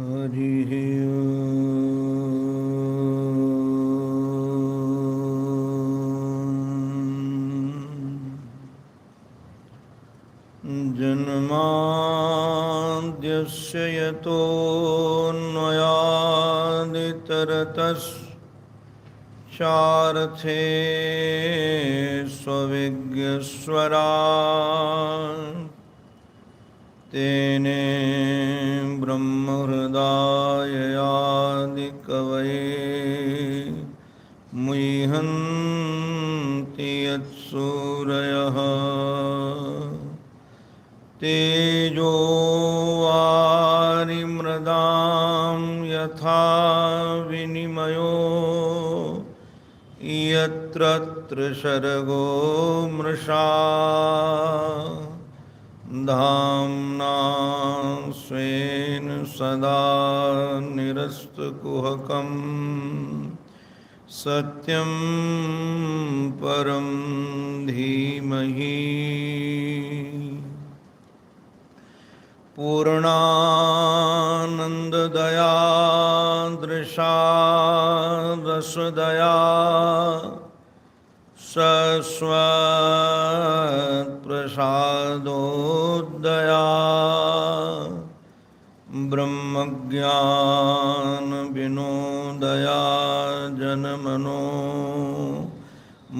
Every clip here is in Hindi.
हरिः ओम्। जन्माद्यस्य यतोऽन्वयादितरतश्चार्थे स्वविज्ञस्वराट् तेने ब्रह्महृदाययादिकवये मुह्यन्ति यत्सूरयः तेजो वारिमृदां यथा विनिमयो यत्र त्रिसर्गो मृषा धाम्ना स्वेन सदा निरस्तकुहकं सत्यं परं धीमहि पूर्णानन्ददया दृशा रसदया सस्वत्प्रसादोदया ब्रह्मज्ञानविनोदया जनमनो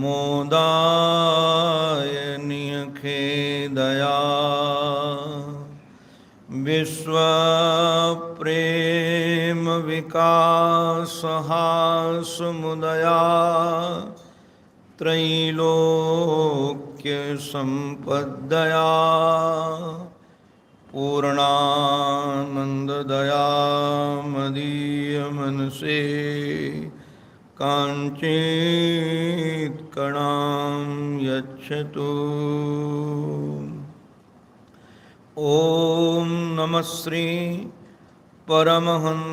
मोदाय नियखेदया विश्वप्रेम विकासहासमुदया त्रैलोक्यसम्पद्दया पूर्णानन्ददया मदीयमनसे काञ्चित्कणां यच्छतु। ॐ नमः श्री परमहंसास्वादित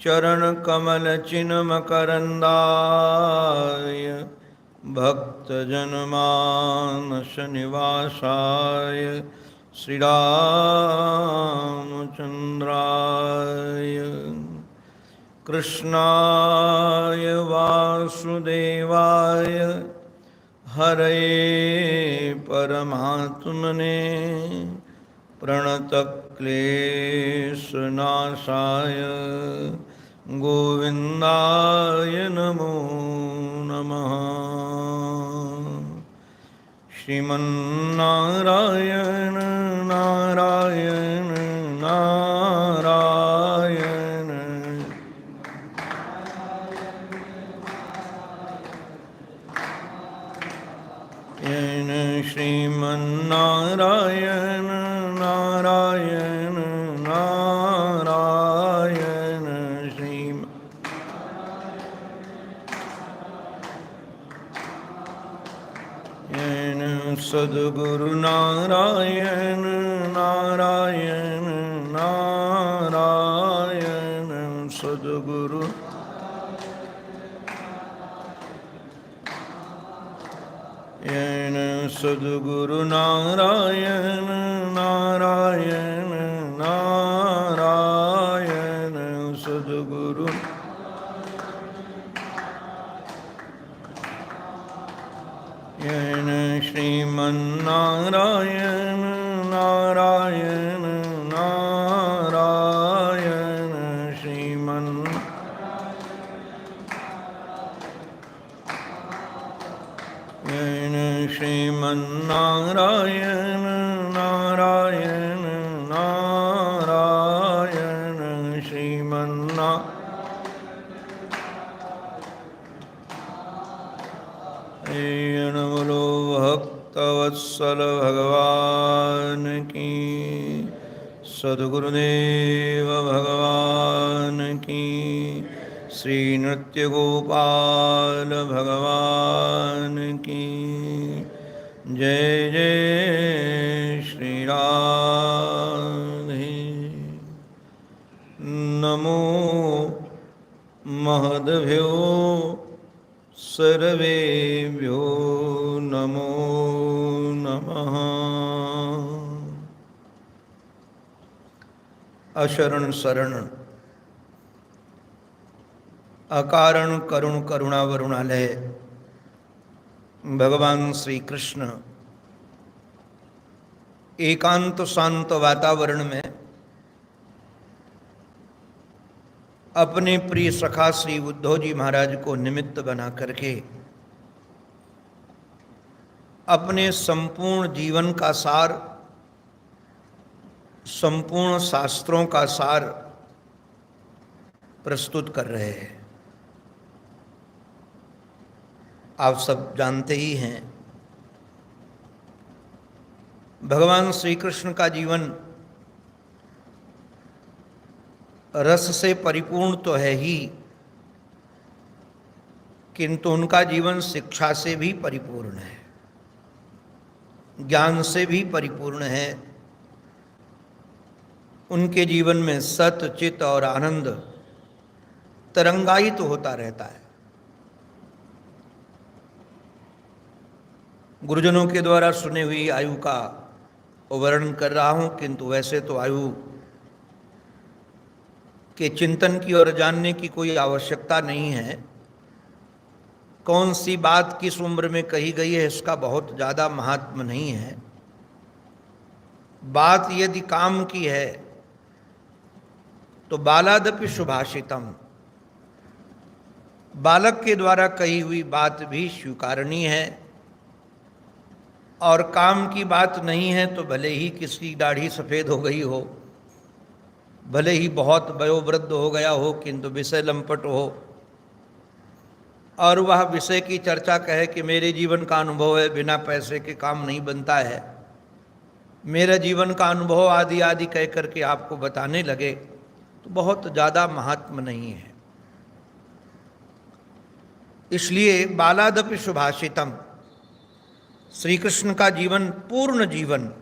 चरणकमलचिन्मकरन्दाय भक्तजनमानसनिवासाय श्रीरामचन्द्राय कृष्णाय वासुदेवाय हरये परमात्मने प्रणतक्लेशनाशाय गोविन्दाय नमो नमः। श्रीमन्नारायण नारायण नारायण श्रीमन्नारायण नारायण नारायण श्रीमन्नारायण सद्गुरु नारायण नारायण नारायण सद्गुरु सद्गुरु नारायण नारायण नारायण सद्गुरु श्रीमन्नारायण नारायण नारायण श्रीमन्नारायण नारायण नारायण श्रीमन्नारायण बोलो भक्तवत्सल भगवान की, सद्गुरुदेव भगवान की, श्री नृत्य गोपाल भगवान की जय जय श्री राधे। नमो महद्भ्यो सर्वेभ्यो नमो नमः। अशरण शरण अकारण करुण करुणा वरुणालय भगवान श्री कृष्ण एकांत शांत वातावरण में अपने प्रिय सखा श्री उद्धव जी महाराज को निमित्त बना करके अपने संपूर्ण जीवन का सार, संपूर्ण शास्त्रों का सार प्रस्तुत कर रहे हैं। आप सब जानते ही हैं, भगवान श्री कृष्ण का जीवन रस से परिपूर्ण तो है ही, किंतु उनका जीवन शिक्षा से भी परिपूर्ण है, ज्ञान से भी परिपूर्ण है। उनके जीवन में सत चित और आनंद तरंगायित होता रहता है। गुरुजनों के द्वारा सुनी हुई आयु का वर्णन कर रहा हूं, किंतु वैसे तो आयु के चिंतन की और जानने की कोई आवश्यकता नहीं है। कौन सी बात किस उम्र में कही गई है इसका बहुत ज़्यादा महात्म नहीं है। बात यदि काम की है तो बालादपि सुभाषितम, बालक के द्वारा कही हुई बात भी स्वीकारनीय है, और काम की बात नहीं है तो भले ही किसकी दाढ़ी सफ़ेद हो गई हो, भले ही बहुत वयोवृद्ध हो गया हो, किंतु विषय लंपट हो और वह विषय की चर्चा कहे कि मेरे जीवन का अनुभव है, बिना पैसे के काम नहीं बनता है, मेरा जीवन का अनुभव आदि आदि कह करके आपको बताने लगे, तो बहुत ज़्यादा महात्म नहीं है। इसलिए बालादपि सुभाषितम, श्री कृष्ण का जीवन पूर्ण जीवन,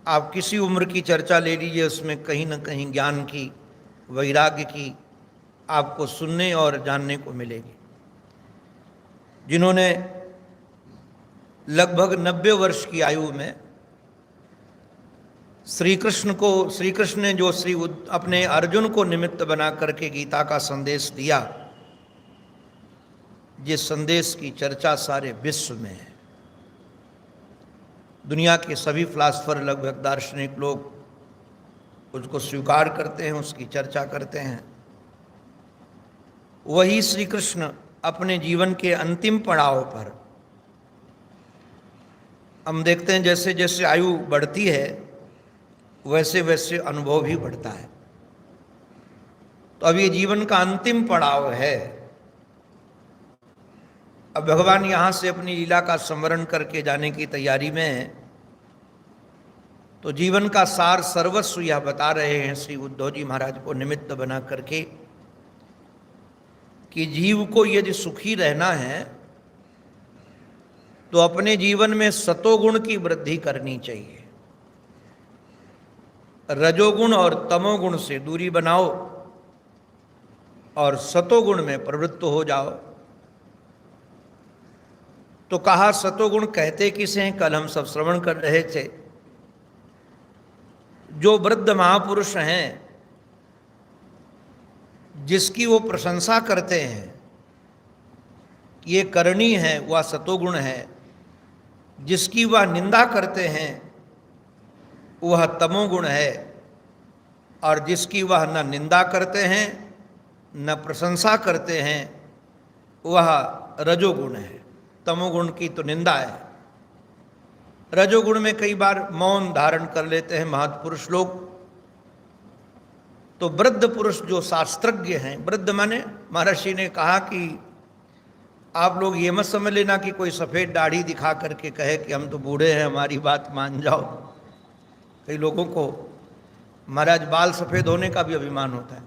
आप किसी उम्र की चर्चा ले लीजिए, उसमें कहीं न कहीं ज्ञान की, वैराग्य की आपको सुनने और जानने को मिलेगी। जिन्होंने लगभग 90 वर्ष की आयु में श्री कृष्ण ने जो अपने अर्जुन को निमित्त बना करके गीता का संदेश दिया, जिस संदेश की चर्चा सारे विश्व में है, दुनिया के सभी फिलासफर, लगभग दार्शनिक लोग उसको स्वीकार करते हैं, उसकी चर्चा करते हैं। वही श्री कृष्ण अपने जीवन के अंतिम पड़ाव पर, हम देखते हैं जैसे जैसे आयु बढ़ती है वैसे वैसे अनुभव भी बढ़ता है। तो अब ये जीवन का अंतिम पड़ाव है। अब भगवान यहाँ से अपनी लीला का स्मरण करके जाने की तैयारी में है। तो जीवन का सार सर्वस्व यह बता रहे हैं श्री उद्धव जी महाराज को निमित्त बना करके कि जीव को यदि सुखी रहना है तो अपने जीवन में सतोगुण की वृद्धि करनी चाहिए, रजोगुण और तमोगुण से दूरी बनाओ और सतोगुण में प्रवृत्त हो जाओ। तो कहा सतोगुण कहते किसे हैं, कल हम सब श्रवण कर रहे थे। जो वृद्ध महापुरुष हैं, जिसकी वो प्रशंसा करते हैं, ये करनी है, वह सतोगुण है। जिसकी वह निंदा करते हैं वह तमोगुण है, और जिसकी वह न निंदा करते हैं न प्रशंसा करते हैं वह रजोगुण है। तमोगुण की तो निंदा है। रजोगुण में कई बार मौन धारण कर लेते हैं महत्पुरुष लोग। तो वृद्ध पुरुष जो शास्त्रज्ञ हैं, वृद्ध माने महर्षि ने कहा कि आप लोग ये मत समझ लेना कि कोई सफ़ेद दाढ़ी दिखा करके कहे कि हम तो बूढ़े हैं, हमारी बात मान जाओ। कई लोगों को महाराज बाल सफ़ेद होने का भी अभिमान होता है।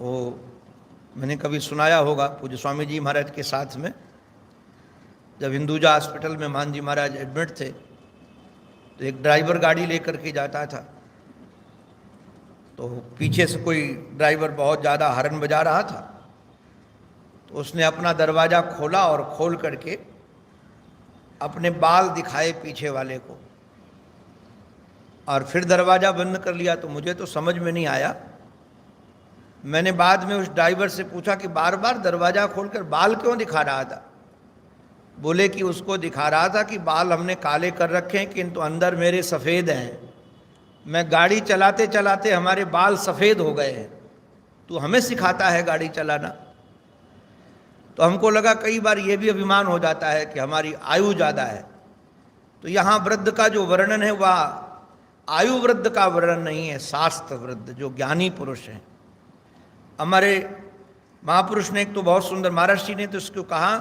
वो मैंने कभी सुनाया होगा, पूज्य स्वामी जी महाराज के साथ में जब हिंदुजा हॉस्पिटल में मान जी महाराज एडमिट थे, तो एक ड्राइवर गाड़ी लेकर के जाता था। तो पीछे से कोई ड्राइवर बहुत ज़्यादा हॉर्न बजा रहा था, तो उसने अपना दरवाज़ा खोला और खोल करके अपने बाल दिखाए पीछे वाले को। और फिर दरवाज़ा बंद कर लिया। तो मुझे तो समझ में नहीं आया। मैंने बाद में उस ड्राइवर से पूछा कि बार बार दरवाज़ा खोलकर बाल क्यों दिखा रहा था। बोले कि उसको दिखा रहा था कि बाल हमने काले कर रखे हैं किंतु अंदर मेरे सफ़ेद हैं। मैं गाड़ी चलाते चलाते हमारे बाल सफ़ेद हो गए हैं, तो हमें सिखाता है गाड़ी चलाना। तो हमको लगा कई बार ये भी अभिमान हो जाता है कि हमारी आयु ज़्यादा है। तो यहाँ वृद्ध का जो वर्णन है वह आयु वृद्ध का वर्णन नहीं है, शास्त्र वृद्ध जो ज्ञानी पुरुष हैं। हमारे महापुरुष ने एक तो बहुत सुंदर, महर्षि ने तो इसको कहा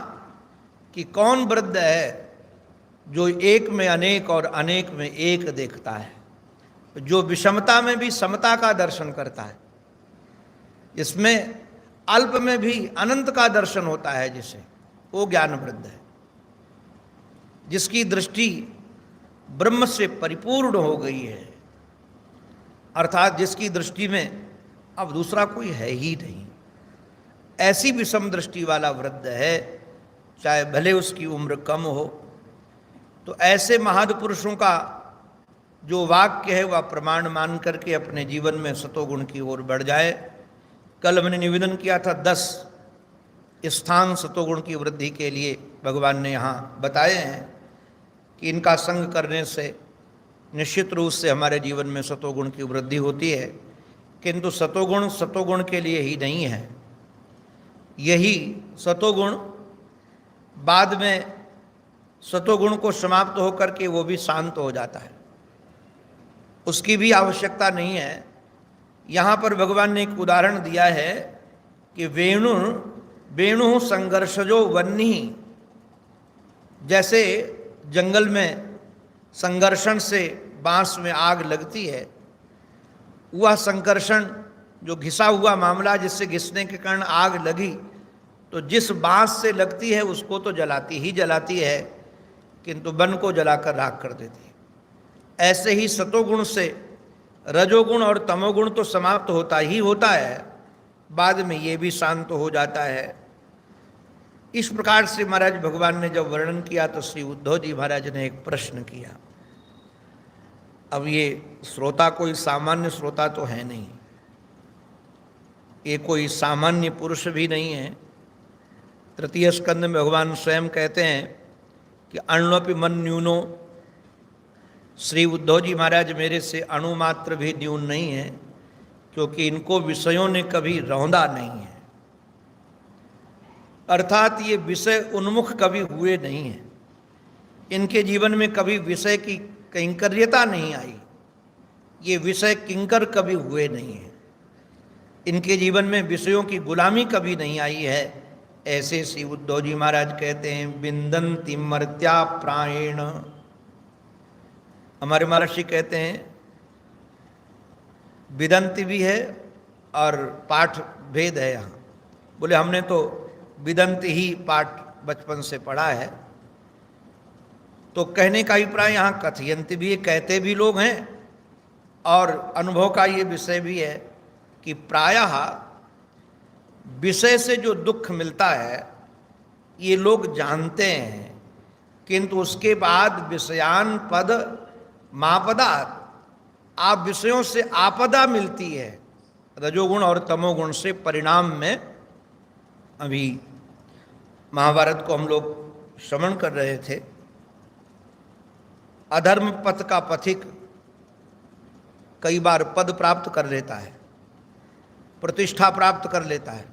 कि कौन वृद्ध है जो एक में अनेक और अनेक में एक देखता है, जो विषमता में भी समता का दर्शन करता है, इसमें अल्प में भी अनंत का दर्शन होता है, जिसे वो ज्ञान वृद्ध है। जिसकी दृष्टि ब्रह्म से परिपूर्ण हो गई है, अर्थात जिसकी दृष्टि में अब दूसरा कोई है ही नहीं, ऐसी विषम दृष्टि वाला वृद्ध है, चाहे भले उसकी उम्र कम हो। तो ऐसे महापुरुषों का जो वाक्य है वह प्रमाण मान करके अपने जीवन में सतोगुण की ओर बढ़ जाए। कल मैंने निवेदन किया था 10 स्थान सतोगुण की वृद्धि के लिए भगवान ने यहाँ बताए हैं कि इनका संग करने से निश्चित रूप से हमारे जीवन में सतोगुण की वृद्धि होती है। किंतु सतोगुण के लिए ही नहीं है, यही सतोगुण बाद में सतोगुण को समाप्त होकर के वो भी शांत हो जाता है, उसकी भी आवश्यकता नहीं है। यहाँ पर भगवान ने एक उदाहरण दिया है कि वेणु संघर्षजो वन्नी, जैसे जंगल में संघर्षण से बांस में आग लगती है, वह संघर्षण जो घिसा हुआ मामला जिससे घिसने के कारण आग लगी, तो जिस बांस से लगती है उसको तो जलाती ही जलाती है, किंतु वन को जलाकर राख कर देती है। ऐसे ही सतोगुण से रजोगुण और तमोगुण तो समाप्त होता ही होता है, बाद में ये भी शांत हो जाता है। इस प्रकार से महाराज भगवान ने जब वर्णन किया तो श्री उद्धव जी महाराज ने एक प्रश्न किया। अब ये श्रोता कोई सामान्य श्रोता तो है नहीं, ये कोई सामान्य पुरुष भी नहीं है। तृतीय स्कंद में भगवान स्वयं कहते हैं कि अण्वपि मन न्यूनो, श्री उद्धव जी महाराज मेरे से अणुमात्र भी न्यून नहीं है, क्योंकि इनको विषयों ने कभी रौंदा नहीं है, अर्थात ये विषय उन्मुख कभी हुए नहीं हैं। इनके जीवन में कभी विषय की किंकर्यता नहीं आई, ये विषय किंकर कभी हुए नहीं है, इनके जीवन में विषयों की गुलामी कभी नहीं आई है। ऐसे श्री उद्धव जी महाराज कहते हैं बिंदन्ति मर्त्या प्रायेण। हमारे महर्षि कहते हैं विदंती भी है और पाठ भेद है यहाँ। बोले हमने तो विदंती ही पाठ बचपन से पढ़ा है, तो कहने का अभिप्राय यहाँ कथयंती भी है, कहते भी लोग हैं, और अनुभव का ये विषय भी है कि प्रायः विषय से जो दुख मिलता है ये लोग जानते हैं, किंतु उसके बाद विषयान पद मापदा, आप विषयों से आपदा मिलती है रजोगुण और तमोगुण से परिणाम में। अभी महाभारत को हम लोग श्रवण कर रहे थे, अधर्म पथ का पथिक कई बार पद प्राप्त कर लेता है, प्रतिष्ठा प्राप्त कर लेता है,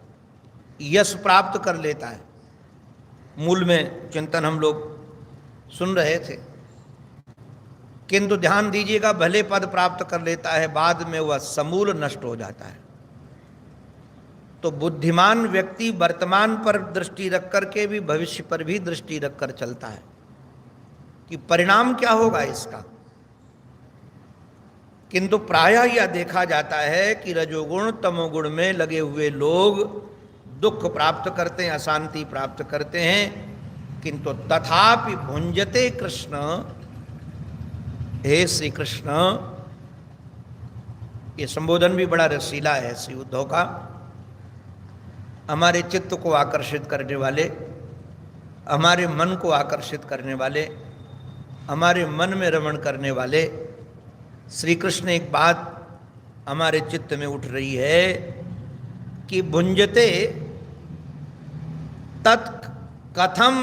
यश प्राप्त कर लेता है। मूल में चिंतन हम लोग सुन रहे थे, किंतु ध्यान दीजिएगा भले पद प्राप्त कर लेता है, बाद में वह समूल नष्ट हो जाता है। तो बुद्धिमान व्यक्ति वर्तमान पर दृष्टि रख करके भी भविष्य पर भी दृष्टि रखकर चलता है कि परिणाम क्या होगा इसका। किंतु प्रायः यह देखा जाता है कि रजोगुण तमोगुण में लगे हुए लोग दुख प्राप्त करते हैं, अशांति प्राप्त करते हैं, किंतु तथापि भुंजते कृष्ण। हे श्री कृष्ण, ये संबोधन भी बड़ा रसीला है श्री उद्धव का। हमारे चित्त को आकर्षित करने वाले, हमारे मन को आकर्षित करने वाले, हमारे मन में रमण करने वाले श्री कृष्ण एक बात हमारे चित्त में उठ रही है कि भुंजते तत् कथम,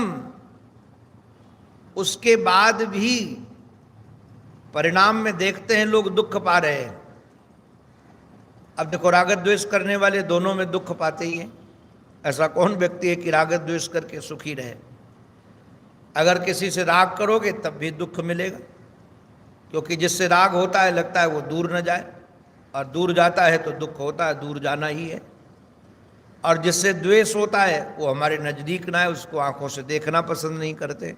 उसके बाद भी परिणाम में देखते हैं लोग दुख पा रहे हैं। अब देखो, राग द्वेष करने वाले दोनों में दुख पाते ही हैं। ऐसा कौन व्यक्ति है कि राग द्वेष करके सुखी रहे? अगर किसी से राग करोगे तब भी दुख मिलेगा, क्योंकि जिससे राग होता है लगता है वो दूर न जाए, और दूर जाता है तो दुख होता है, दूर जाना ही है। और जिससे द्वेष होता है वो हमारे नज़दीक ना है, उसको आंखों से देखना पसंद नहीं करते,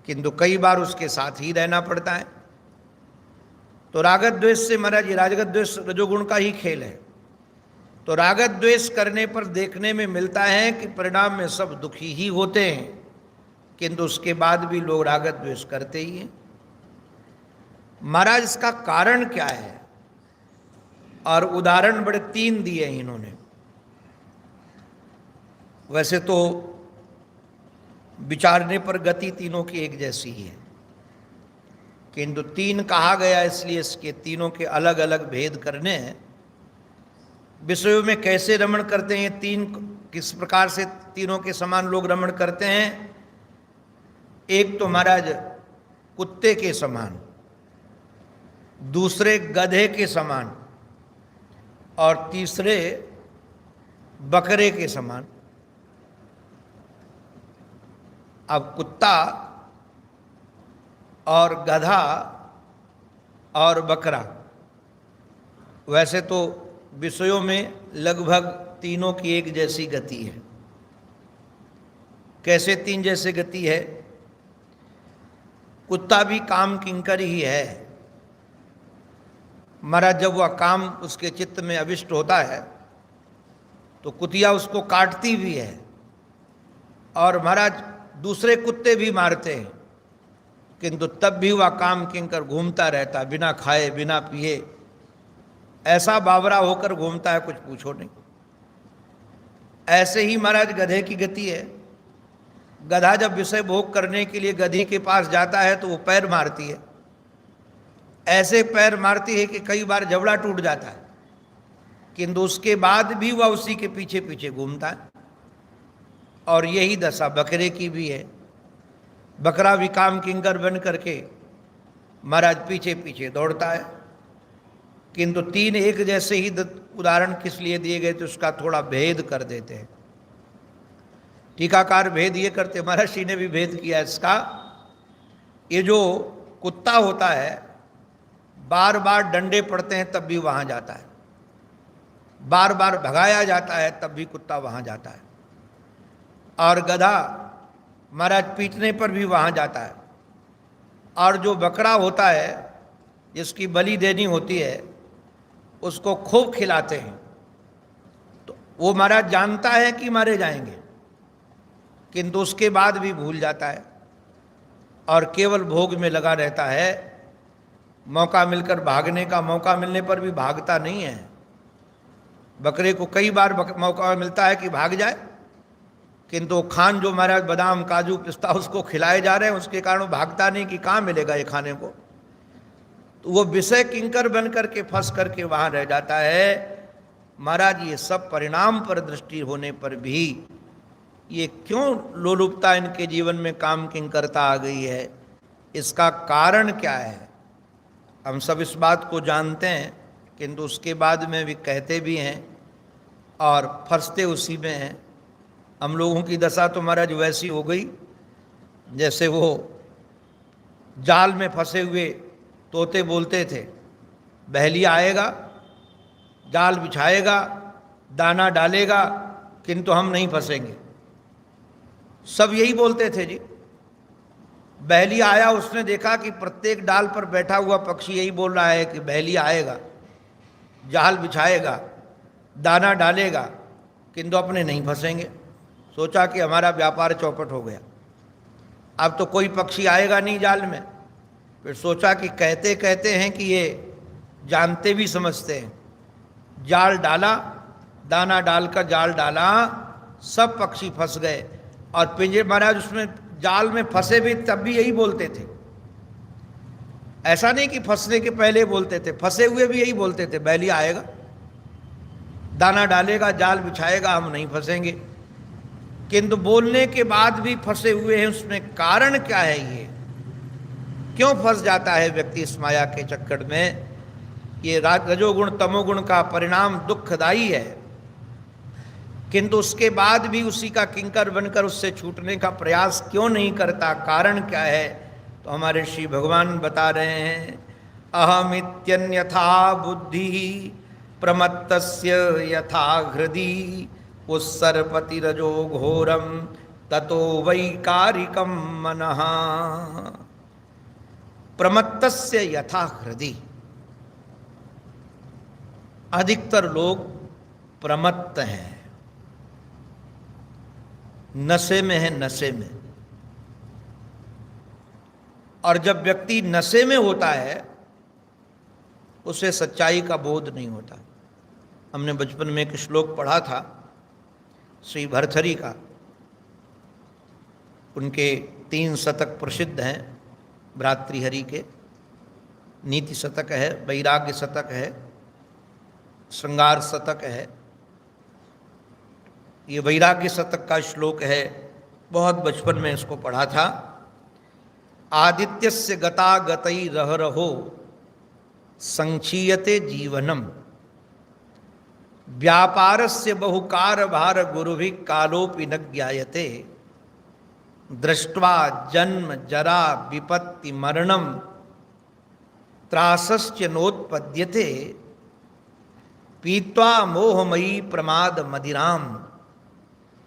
किंतु कई बार उसके साथ ही रहना पड़ता है। तो रागत द्वेष से महाराज, ये राजगत द्वेष रजोगुण का ही खेल है। तो रागत द्वेष करने पर देखने में मिलता है कि परिणाम में सब दुखी ही होते हैं, किंतु उसके बाद भी लोग रागत द्वेष करते ही हैं। महाराज, इसका कारण क्या है? और उदाहरण बड़े 3 दिए हैं इन्होंने। वैसे तो विचारने पर गति तीनों की एक जैसी ही है, किंतु 3 कहा गया इसलिए इसके तीनों के अलग अलग भेद करने हैं। विषयों में कैसे रमण करते हैं 3, किस प्रकार से तीनों के समान लोग रमण करते हैं? एक तो महाराज कुत्ते के समान, दूसरे गधे के समान, और तीसरे बकरे के समान। अब कुत्ता और गधा और बकरा, वैसे तो विषयों में लगभग तीनों की एक जैसी गति है। कैसे 3 जैसे गति है? कुत्ता भी काम किंकर ही है। महाराज, जब वह काम उसके चित्त में अविष्ट होता है तो कुतिया उसको काटती भी है, और महाराज दूसरे कुत्ते भी मारते हैं, किंतु तब भी वह काम किंकर घूमता रहता, बिना खाए बिना पिए ऐसा बावरा होकर घूमता है, कुछ पूछो नहीं। ऐसे ही महाराज गधे की गति है। गधा जब विषय भोग करने के लिए गधी के पास जाता है तो वो पैर मारती है, ऐसे पैर मारती है कि कई बार जबड़ा टूट जाता है, किंतु उसके बाद भी वह उसी के पीछे पीछे घूमता है। और यही दशा बकरे की भी है। बकरा भी काम किंकर बन करके महाराज पीछे पीछे दौड़ता है। किंतु 3 एक जैसे ही उदाहरण किस लिए दिए गए तो उसका थोड़ा भेद कर देते हैं। टीकाकार भेद ये करते, महर्षि ने भी भेद किया इसका। ये जो कुत्ता होता है, बार बार डंडे पड़ते हैं तब भी वहाँ जाता है, बार बार भगाया जाता है तब भी कुत्ता वहाँ जाता है। और गधा महाराज पीटने पर भी वहाँ जाता है। और जो बकरा होता है, जिसकी बलि देनी होती है, उसको खूब खिलाते हैं, तो वो महाराज जानता है कि मारे जाएंगे, किंतु उसके बाद भी भूल जाता है और केवल भोग में लगा रहता है। मौका मिलकर भागने का मौका मिलने पर भी भागता नहीं है। बकरे को कई बार मौका मिलता है कि भाग जाए, किंतु खान जो महाराज बादाम काजू पिस्ता उसको खिलाए जा रहे हैं, उसके कारण वो भागता नहीं कि कहाँ मिलेगा ये खाने को। तो वो विषय किंकर बन करके फंस करके वहाँ रह जाता है। महाराज, ये सब परिणाम पर दृष्टि होने पर भी ये क्यों लोलुपता इनके जीवन में काम किंकरता आ गई है, इसका कारण क्या है? हम सब इस बात को जानते हैं, किंतु उसके बाद में भी कहते भी हैं और फंसते उसी में हैं। हम लोगों की दशा तो महाराज वैसी हो गई जैसे वो जाल में फंसे हुए तोते बोलते थे, बहेलिया आएगा, जाल बिछाएगा, दाना डालेगा, किंतु हम नहीं फंसेंगे। सब यही बोलते थे जी। बहेलिया आया, उसने देखा कि प्रत्येक डाल पर बैठा हुआ पक्षी यही बोल रहा है कि बहेलिया आएगा, जाल बिछाएगा, दाना डालेगा, किंतु अपने नहीं फंसेंगे। सोचा कि हमारा व्यापार चौपट हो गया, अब तो कोई पक्षी आएगा नहीं जाल में। फिर सोचा कि कहते कहते हैं कि ये जानते भी समझते हैं। जाल डाला, दाना डालकर जाल डाला, सब पक्षी फंस गए। और पिंजरे महाराज उसमें जाल में फंसे भी तब भी यही बोलते थे। ऐसा नहीं कि फंसने के पहले बोलते थे, फंसे हुए भी यही बोलते थे, बैली आएगा, दाना डालेगा, जाल बिछाएगा, हम नहीं फंसेंगे। किंतु बोलने के बाद भी फंसे हुए हैं। उसमें कारण क्या है? ये क्यों फंस जाता है व्यक्ति इस माया के चक्कर में? ये रजोगुण तमोगुण का परिणाम दुखदाई है, किंतु उसके बाद भी उसी का किंकर बनकर उससे छूटने का प्रयास क्यों नहीं करता? कारण क्या है? तो हमारे श्री भगवान बता रहे हैं, अहमित्यन्यथा बुद्धि प्रमत्तस्य यथा हृदि उत्सर्पति रजो घोरम ततो वैकारिकम मनः। प्रमत्तस्य यथा हृदि, अधिकतर लोग प्रमत्त हैं, नशे में है, नशे में। और जब व्यक्ति नशे में होता है उसे सच्चाई का बोध नहीं होता। हमने बचपन में एक श्लोक पढ़ा था श्री भरथरी का, उनके 3 शतक प्रसिद्ध हैं भ्रातृहरि के। नीति शतक है, वैराग्य शतक है, श्रृंगार शतक है। ये वैराग्य शतक का श्लोक है, बहुत बचपन में इसको पढ़ा था। आदित्यस्य गता गतई रह रहो संक्षीयते जीवनम व्यापारस्य बहुकार भार गुरुभि कालोपि न ज्ञायते दृष्ट्वा जन्म जरा विपत्ति मरणम त्रासश्च नोत्पद्यते पीत्वा मोहमयी प्रमाद मदिराम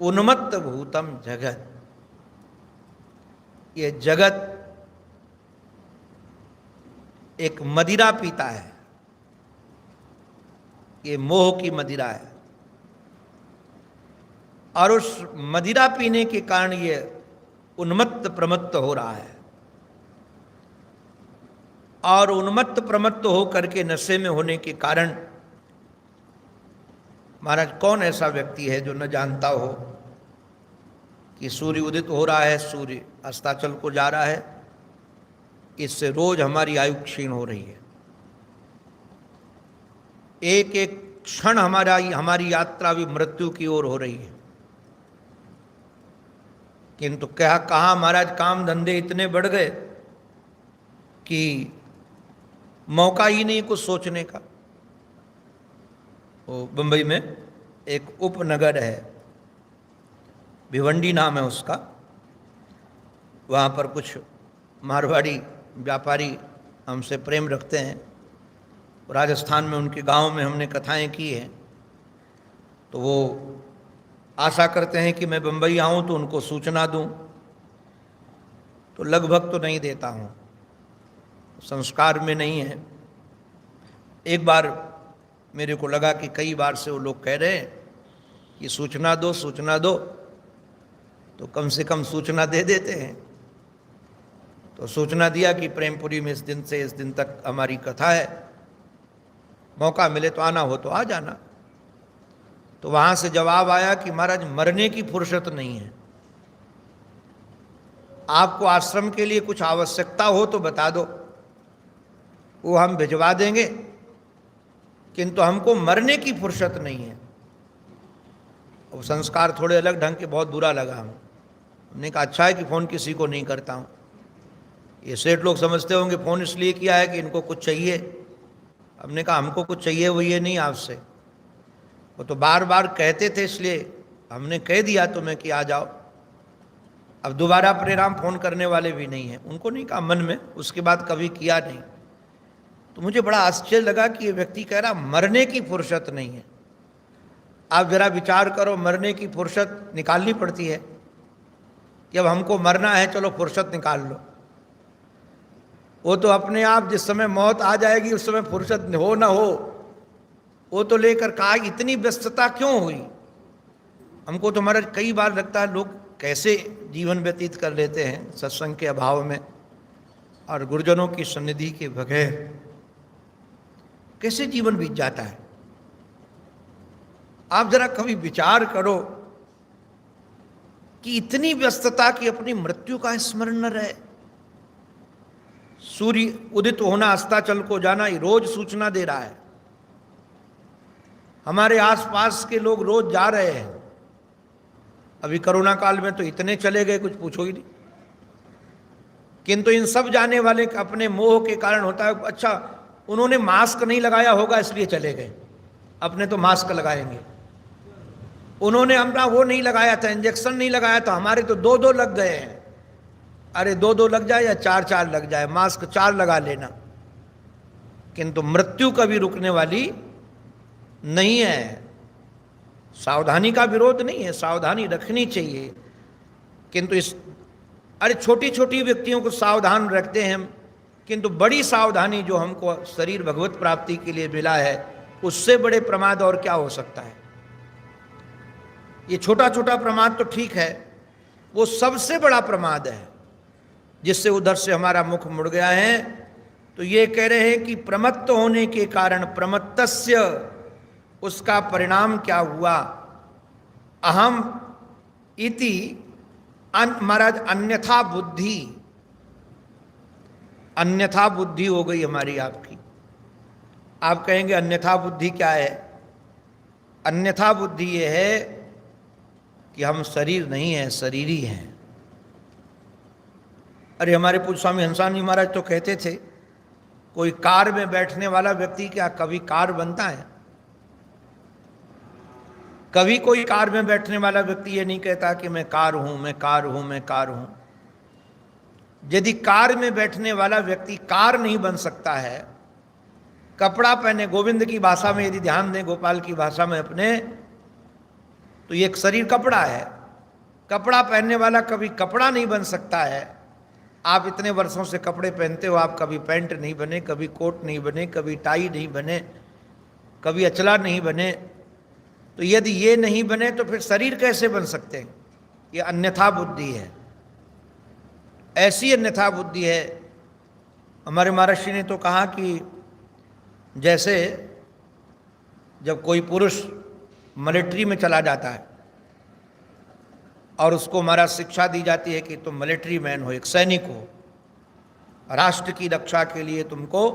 उन्मत्त भूतम जगत। ये जगत एक मदिरा पीता है, ये मोह की मदिरा है, और उस मदिरा पीने के कारण ये उन्मत्त प्रमत्त हो रहा है। और उन्मत्त प्रमत्त हो करके नशे में होने के कारण, महाराज कौन ऐसा व्यक्ति है जो न जानता हो कि सूर्य उदित हो रहा है, सूर्य अस्ताचल को जा रहा है, इससे रोज हमारी आयु क्षीण हो रही है। एक एक क्षण हमारी यात्रा भी मृत्यु की ओर हो रही है। किंतु क्या कहा महाराज, काम धंधे इतने बढ़ गए कि मौका ही नहीं कुछ सोचने का। वो बंबई में एक उपनगर है, भिवंडी नाम है उसका, वहाँ पर कुछ मारवाड़ी व्यापारी हमसे प्रेम रखते हैं। राजस्थान में उनके गांव में हमने कथाएं की हैं, तो वो आशा करते हैं कि मैं बंबई आऊँ तो उनको सूचना दूँ, तो लगभग तो नहीं देता हूँ, संस्कार में नहीं है। एक बार मेरे को लगा कि कई बार से वो लोग कह रहे हैं कि सूचना दो सूचना दो, तो कम से कम सूचना दे देते हैं। तो सूचना दिया कि प्रेमपुरी में इस दिन से इस दिन तक हमारी कथा है, मौका मिले तो आना, हो तो आ जाना। तो वहाँ से जवाब आया कि महाराज मरने की फुर्सत नहीं है, आपको आश्रम के लिए कुछ आवश्यकता हो तो बता दो, वो हम भिजवा देंगे, किंतु हमको मरने की फुर्सत नहीं है। वो संस्कार थोड़े अलग ढंग के, बहुत बुरा लगा हमने कहा अच्छा है कि फ़ोन किसी को नहीं करता हूँ। ये सेठ लोग समझते होंगे फ़ोन इसलिए किया है कि इनको कुछ चाहिए। हमने कहा हमको कुछ चाहिए वो ये नहीं आपसे, वो तो बार बार कहते थे इसलिए हमने कह दिया तुम्हें कि आ जाओ। अब दोबारा परिणाम फ़ोन करने वाले भी नहीं हैं, उनको नहीं कहा मन में, उसके बाद कभी किया नहीं। तो मुझे बड़ा आश्चर्य लगा कि ये व्यक्ति कह रहा मरने की फुर्सत नहीं है। आप जरा विचार करो, मरने की फुर्सत निकालनी पड़ती है कि अब हमको मरना है, चलो फुर्सत निकाल लो। वो तो अपने आप जिस समय मौत आ जाएगी उस समय फुर्सत हो ना हो, वो तो लेकर कहा इतनी व्यस्तता क्यों हुई। हमको तो महाराज कई बार लगता है लोग कैसे जीवन व्यतीत कर लेते हैं सत्संग के अभाव में और गुरुजनों की सन्निधि के बगैर, कैसे जीवन बीत जाता है। आप जरा कभी विचार करो कि इतनी व्यस्तता की अपनी मृत्यु का स्मरण न रहे। सूर्य उदित होना अस्ताचल को जाना, ये रोज सूचना दे रहा है। हमारे आसपास के लोग रोज जा रहे हैं। अभी कोरोना काल में तो इतने चले गए, कुछ पूछो ही नहीं। किंतु इन सब जाने वाले अपने मोह के कारण होता है। अच्छा, उन्होंने मास्क नहीं लगाया होगा इसलिए चले गए, अपने तो मास्क लगाएंगे। उन्होंने अपना वो नहीं लगाया था, इंजेक्शन नहीं लगाया था, हमारे तो 2-2 लग गए हैं। अरे 2-2 लग जाए या 4-4 लग जाए, मास्क 4 लगा लेना। किंतु मृत्यु कभी रुकने वाली नहीं है। सावधानी का विरोध नहीं है, सावधानी रखनी चाहिए। किंतु अरे छोटी छोटी व्यक्तियों को सावधान रखते हैं हम, किंतु बड़ी सावधानी जो हमको शरीर भगवत प्राप्ति के लिए मिला है, उससे बड़े प्रमाद और क्या हो सकता है। ये छोटा छोटा प्रमाद तो ठीक है, वो सबसे बड़ा प्रमाद है जिससे उधर से हमारा मुख मुड़ गया है। तो ये कह रहे हैं कि प्रमत्त होने के कारण प्रमत्तस्य, उसका परिणाम क्या हुआ, अहम इति महाराज अन्यथा बुद्धि, अन्यथा बुद्धि हो गई हमारी आपकी। आप कहेंगे अन्यथा बुद्धि क्या है? अन्यथा बुद्धि ये है कि हम शरीर नहीं है, शरीरी हैं। अरे हमारे पूज्य स्वामी हंसानी महाराज तो कहते थे, कोई कार में बैठने वाला व्यक्ति क्या कभी कार बनता है? कभी कोई कार में बैठने वाला व्यक्ति ये नहीं कहता कि मैं कार हूं, मैं कार हूं, मैं कार हूं। यदि कार में बैठने वाला व्यक्ति कार नहीं बन सकता है, कपड़ा पहने, गोविंद की भाषा में यदि ध्यान दें, गोपाल की भाषा में अपने, तो ये एक शरीर कपड़ा है। कपड़ा पहनने वाला कभी कपड़ा नहीं बन सकता है। आप इतने वर्षों से कपड़े पहनते हो, आप कभी पैंट नहीं बने, कभी कोट नहीं बने, कभी टाई नहीं बने, कभी अचला नहीं बने। तो यदि ये नहीं बने तो फिर शरीर कैसे बन सकते हैं? ये अन्यथा बुद्धि है, ऐसी अन्यथा बुद्धि है। हमारे महर्षि ने तो कहा कि जैसे जब कोई पुरुष मिलिट्री में चला जाता है और उसको हमारा शिक्षा दी जाती है कि तुम मिलिट्री मैन हो, एक सैनिक हो, राष्ट्र की रक्षा के लिए तुमको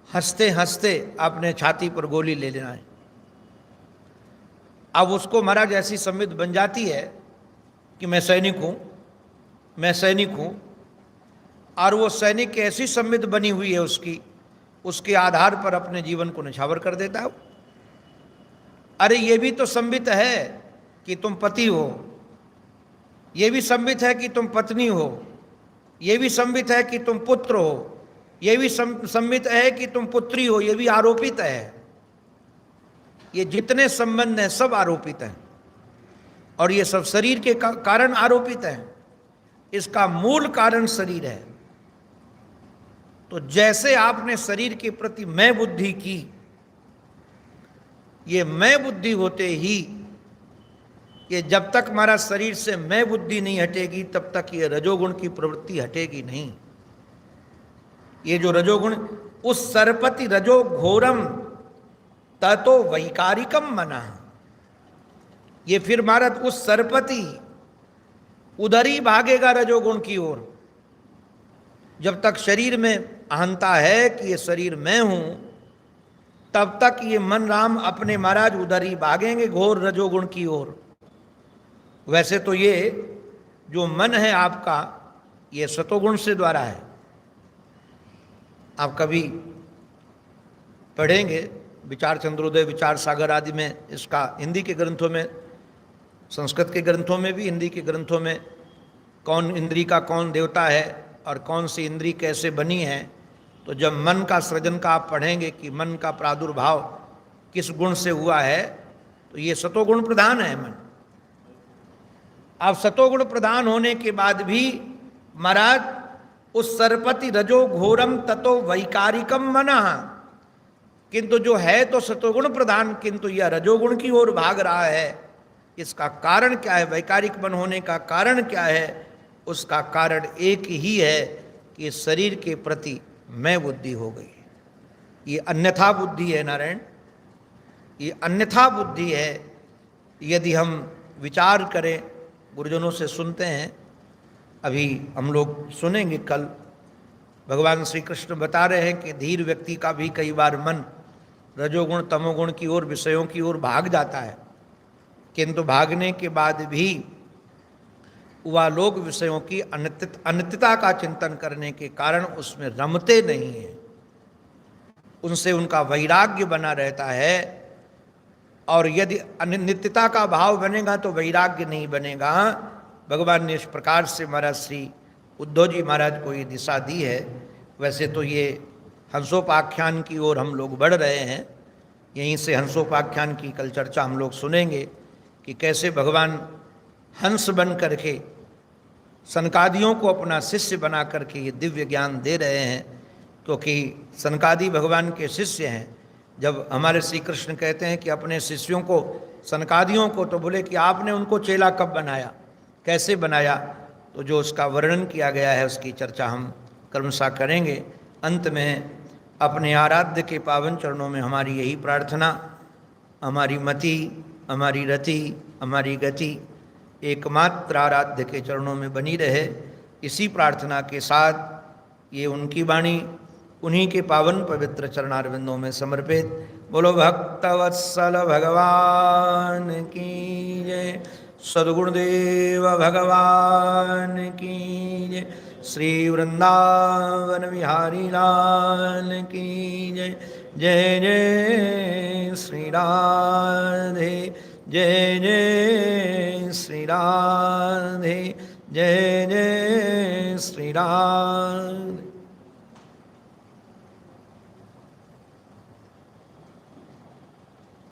हंसते हंसते अपने छाती पर गोली ले लेना है। अब उसको महाराज ऐसी संवित बन जाती है कि मैं सैनिक हूं, मैं सैनिक हूं, और वो सैनिक की ऐसी संवित बनी हुई है उसके आधार पर अपने जीवन को निछावर कर देता है। अरे ये भी तो संवित है कि तुम पति हो, ये भी संवित है कि तुम पत्नी हो, ये भी संवित है कि तुम पुत्र हो, ये भी संवित है कि तुम पुत्री हो, ये भी आरोपित है। ये जितने संबंध हैं सब आरोपित हैं, और ये सब शरीर के कारण आरोपित हैं। इसका मूल कारण शरीर है। तो जैसे आपने शरीर के प्रति मैं बुद्धि की, ये मैं बुद्धि होते ही, ये जब तक हमारा शरीर से मैं बुद्धि नहीं हटेगी तब तक ये रजोगुण की प्रवृत्ति हटेगी नहीं। ये जो रजोगुण, उस सरपति रजो घोरम ततो वैकारिकम मना, ये फिर महाराज उस सरपति उधर ही भागेगा रजोगुण की ओर। जब तक शरीर में अहंता है कि ये शरीर मैं हूं, तब तक ये मन राम अपने महाराज उधर ही भागेंगे घोर रजोगुण की ओर। वैसे तो ये जो मन है आपका, ये सतोगुण से द्वारा है। आप कभी पढ़ेंगे विचार चंद्रोदय, विचार सागर आदि में, इसका हिंदी के ग्रंथों में, संस्कृत के ग्रंथों में भी, हिंदी के ग्रंथों में, कौन इंद्री का कौन देवता है और कौन सी इंद्री कैसे बनी है। तो जब मन का सृजन का आप पढ़ेंगे कि मन का प्रादुर्भाव किस गुण से हुआ है, तो ये सतोगुण प्रधान है मन। अब सतोगुण प्रधान होने के बाद भी महाराज उस सरपति रजो घोरम ततो वैकारिकम मना, किंतु जो है तो सतोगुण प्रधान, किंतु यह रजोगुण की ओर भाग रहा है। इसका कारण क्या है? वैकारिक मन होने का कारण क्या है? उसका कारण एक ही है कि शरीर के प्रति मैं बुद्धि हो गई। ये अन्यथा बुद्धि है नारायण, ये अन्यथा बुद्धि है। यदि हम विचार करें, गुरुजनों से सुनते हैं, अभी हम लोग सुनेंगे कल भगवान श्री कृष्ण बता रहे हैं कि धीर व्यक्ति का भी कई बार मन रजोगुण तमोगुण की ओर, विषयों की ओर भाग जाता है, किंतु भागने के बाद भी वह लोग विषयों की अनित्यता का चिंतन करने के कारण उसमें रमते नहीं हैं, उनसे उनका वैराग्य बना रहता है। और यदि अनित्यता का भाव बनेगा तो वैराग्य नहीं बनेगा। भगवान ने इस प्रकार से महाराज श्री उद्धव जी महाराज को ये दिशा दी है। वैसे तो ये हंसोपाख्यान की ओर हम लोग बढ़ रहे हैं, यहीं से हंसोपाख्यान की कल चर्चा हम लोग सुनेंगे कि कैसे भगवान हंस बन करके सनकादियों को अपना शिष्य बना करके ये दिव्य ज्ञान दे रहे हैं, क्योंकि सनकादि भगवान के शिष्य हैं। जब हमारे श्री कृष्ण कहते हैं कि अपने शिष्यों को, सनकादियों को, तो बोले कि आपने उनको चेला कब बनाया, कैसे बनाया, तो जो उसका वर्णन किया गया है उसकी चर्चा हम क्रमशः करेंगे। अंत में अपने आराध्य के पावन चरणों में हमारी यही प्रार्थना, हमारी मति, हमारी रति, हमारी गति एकमात्र आराध्य के चरणों में बनी रहे। इसी प्रार्थना के साथ ये उनकी वाणी उन्हीं के पावन पवित्र चरणारविंदों में समर्पित। बोलो भक्तवत्सल भगवान की जय, सद्गुरुदेव भगवान की जय, श्री वृंदावन बिहारी लाल की जय। जय जय श्री राधे, जय जय श्री राधे, जय जय श्री राधे।